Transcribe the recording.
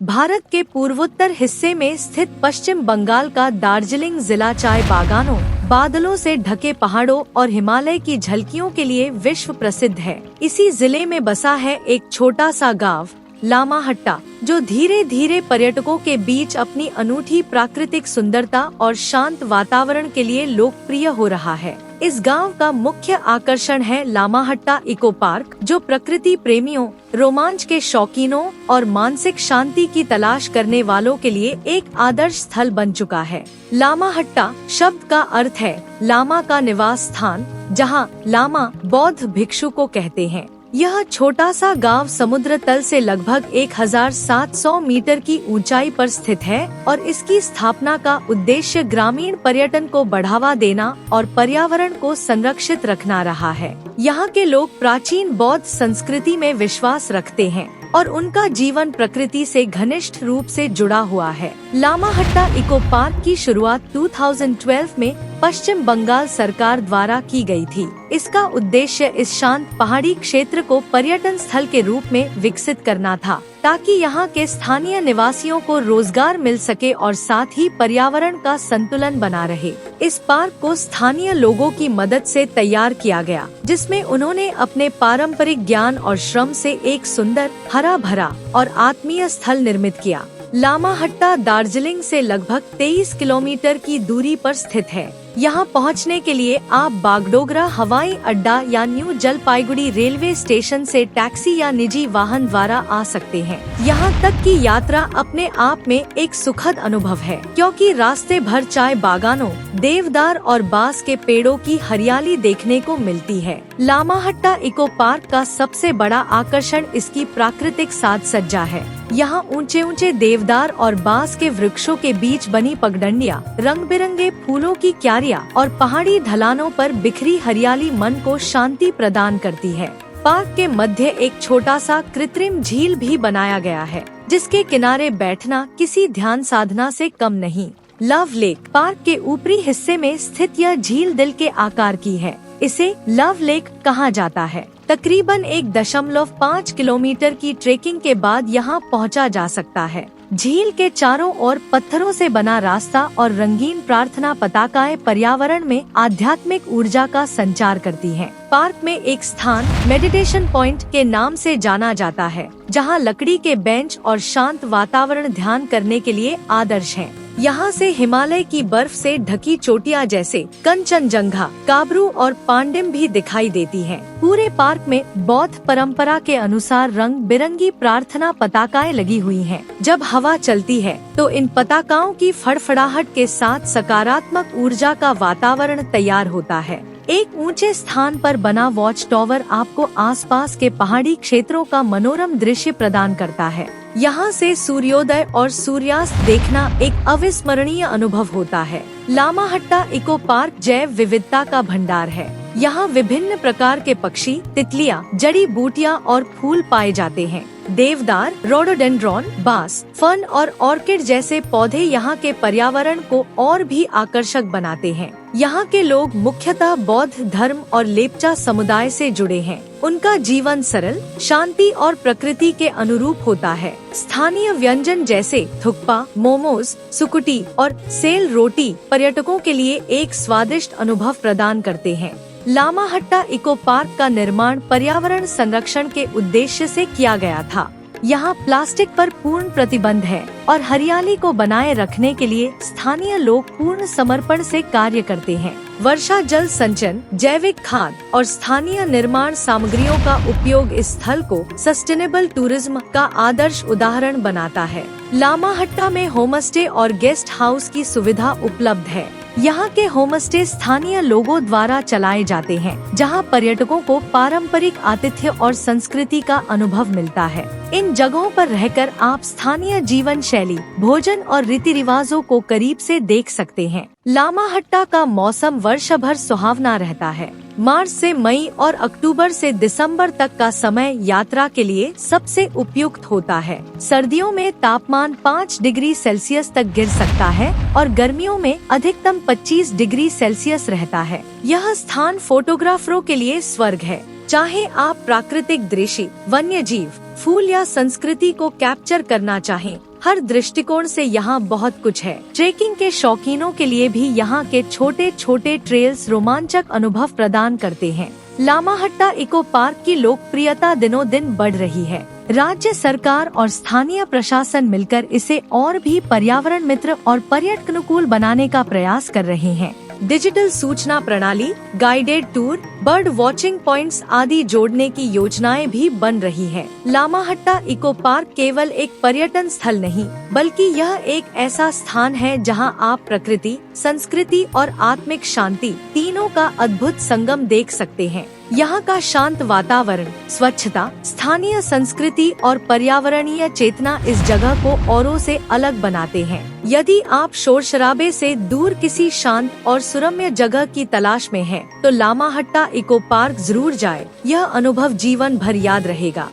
भारत के पूर्वोत्तर हिस्से में स्थित पश्चिम बंगाल का दार्जिलिंग जिला चाय बागानों, बादलों से ढके पहाड़ों और हिमालय की झलकियों के लिए विश्व प्रसिद्ध है। इसी जिले में बसा है एक छोटा सा गांव लामाहट्टा, जो धीरे धीरे पर्यटकों के बीच अपनी अनूठी प्राकृतिक सुंदरता और शांत वातावरण के लिए लोकप्रिय हो रहा है। इस गांव का मुख्य आकर्षण है लामाहट्टा इको पार्क, जो प्रकृति प्रेमियों, रोमांच के शौकीनों और मानसिक शांति की तलाश करने वालों के लिए एक आदर्श स्थल बन चुका है। लामाहट्टा शब्द का अर्थ है लामा का निवास स्थान, जहां लामा बौद्ध भिक्षु को कहते हैं। यह छोटा सा गांव समुद्र तल से लगभग 1700 मीटर की ऊंचाई पर स्थित है और इसकी स्थापना का उद्देश्य ग्रामीण पर्यटन को बढ़ावा देना और पर्यावरण को संरक्षित रखना रहा है। यहाँ के लोग प्राचीन बौद्ध संस्कृति में विश्वास रखते हैं और उनका जीवन प्रकृति से घनिष्ठ रूप से जुड़ा हुआ है। लामाहट्टा इको पार्क की शुरुआत 2012 में पश्चिम बंगाल सरकार द्वारा की गई थी। इसका उद्देश्य इस शांत पहाड़ी क्षेत्र को पर्यटन स्थल के रूप में विकसित करना था, ताकि यहाँ के स्थानीय निवासियों को रोजगार मिल सके और साथ ही पर्यावरण का संतुलन बना रहे। इस पार्क को स्थानीय लोगों की मदद से तैयार किया गया, जिसमें उन्होंने अपने पारंपरिक ज्ञान और श्रम से एक सुंदर, हरा भरा और आत्मीय स्थल निर्मित किया। लामाहट्टा दार्जिलिंग से लगभग 23 किलोमीटर की दूरी पर स्थित है। यहाँ पहुँचने के लिए आप बागडोगरा हवाई अड्डा या न्यू जलपाईगुड़ी रेलवे स्टेशन से टैक्सी या निजी वाहन द्वारा आ सकते हैं। यहाँ तक की यात्रा अपने आप में एक सुखद अनुभव है, क्योंकि रास्ते भर चाय बागानों, देवदार और बांस के पेड़ों की हरियाली देखने को मिलती है। लामाहट्टा इको पार्क का सबसे बड़ा आकर्षण इसकी प्राकृतिक साज सज्जा है। यहाँ ऊंचे ऊंचे देवदार और बांस के वृक्षों के बीच बनी पगडंडियाँ, रंग बिरंगे फूलों की क्यारियाँ और पहाड़ी ढलानों पर बिखरी हरियाली मन को शांति प्रदान करती है। पार्क के मध्य एक छोटा सा कृत्रिम झील भी बनाया गया है, जिसके किनारे बैठना किसी ध्यान साधना से कम नहीं। लव लेक पार्क के ऊपरी हिस्से में स्थित यह झील दिल के आकार की है। इसे लव लेक कहा जाता है। तकरीबन 1.5 किलोमीटर की ट्रेकिंग के बाद यहाँ पहुँचा जा सकता है। झील के चारों ओर पत्थरों से बना रास्ता और रंगीन प्रार्थना पताकाएं पर्यावरण में आध्यात्मिक ऊर्जा का संचार करती हैं। पार्क में एक स्थान मेडिटेशन पॉइंट के नाम से जाना जाता है, जहां लकड़ी के बेंच और शांत वातावरण ध्यान करने के लिए आदर्श है। यहाँ से हिमालय की बर्फ से ढकी चोटियाँ जैसे कंचनजंगा, काबरू और पांडिम भी दिखाई देती हैं। पूरे पार्क में बौद्ध परंपरा के अनुसार रंग बिरंगी प्रार्थना पताकाएं लगी हुई हैं। जब हवा चलती है तो इन पताकाओं की फड़फड़ाहट के साथ सकारात्मक ऊर्जा का वातावरण तैयार होता है। एक ऊंचे स्थान पर बना वॉच टावर आपको आसपास के पहाड़ी क्षेत्रों का मनोरम दृश्य प्रदान करता है। यहाँ से सूर्योदय और सूर्यास्त देखना एक अविस्मरणीय अनुभव होता है। लामाहट्टा इको पार्क जैव विविधता का भंडार है। यहाँ विभिन्न प्रकार के पक्षी, तितलियाँ, जड़ी बूटियाँ और फूल पाए जाते हैं। देवदार, रोडोडेंड्रॉन, बांस, फर्न और ऑर्किड जैसे पौधे यहाँ के पर्यावरण को और भी आकर्षक बनाते हैं। यहाँ के लोग मुख्यतः बौद्ध धर्म और लेप्चा समुदाय से जुड़े हैं। उनका जीवन सरल, शांति और प्रकृति के अनुरूप होता है। स्थानीय व्यंजन जैसे थुक्पा, मोमोज, सुकुटी और सेल रोटी पर्यटकों के लिए एक स्वादिष्ट अनुभव प्रदान करते हैं। लामाहट्टा इको पार्क का निर्माण पर्यावरण संरक्षण के उद्देश्य से किया गया था। यहाँ प्लास्टिक पर पूर्ण प्रतिबंध है और हरियाली को बनाए रखने के लिए स्थानीय लोग पूर्ण समर्पण से कार्य करते हैं। वर्षा जल संचयन, जैविक खाद और स्थानीय निर्माण सामग्रियों का उपयोग इस स्थल को सस्टेनेबल टूरिज्म का आदर्श उदाहरण बनाता है। लामाहट्टा में होमस्टे और गेस्ट हाउस की सुविधा उपलब्ध है। यहाँ के होमस्टे स्थानीय लोगों द्वारा चलाए जाते हैं, जहाँ पर्यटकों को पारंपरिक आतिथ्य और संस्कृति का अनुभव मिलता है। इन जगहों पर रहकर आप स्थानीय जीवन शैली, भोजन और रीति रिवाजों को करीब से देख सकते हैं। लामाहट्टा का मौसम वर्ष भर सुहावना रहता है। मार्च से मई और अक्टूबर से दिसंबर तक का समय यात्रा के लिए सबसे उपयुक्त होता है। सर्दियों में तापमान 5 डिग्री सेल्सियस तक गिर सकता है और गर्मियों में अधिकतम 25 डिग्री सेल्सियस रहता है। यह स्थान फोटोग्राफरों के लिए स्वर्ग है। चाहे आप प्राकृतिक दृश्य, वन्य जीव, फूल या संस्कृति को कैप्चर करना चाहें, हर दृष्टिकोण से यहाँ बहुत कुछ है। ट्रेकिंग के शौकीनों के लिए भी यहाँ के छोटे छोटे ट्रेल्स रोमांचक अनुभव प्रदान करते हैं। लामाहट्टा इको पार्क की लोकप्रियता दिनों दिन बढ़ रही है। राज्य सरकार और स्थानीय प्रशासन मिलकर इसे और भी पर्यावरण मित्र और पर्यटनानुकूल बनाने का प्रयास कर रहे हैं। डिजिटल सूचना प्रणाली, guided tour, bird watching points आदि जोड़ने की योजनाएं भी बन रही है। लामाहट्टा इको पार्क केवल एक पर्यटन स्थल नहीं, बल्कि यह एक ऐसा स्थान है जहां आप प्रकृति, संस्कृति और आत्मिक शांति तीनों का अद्भुत संगम देख सकते हैं। यहाँ का शांत वातावरण, स्वच्छता, स्थानीय संस्कृति और पर्यावरणीय चेतना इस जगह को औरों से अलग बनाते हैं। यदि आप शोर शराबे से दूर किसी शांत और सुरम्य जगह की तलाश में हैं, तो लामाहट्टा इको पार्क जरूर जाएं। यह अनुभव जीवन भर याद रहेगा।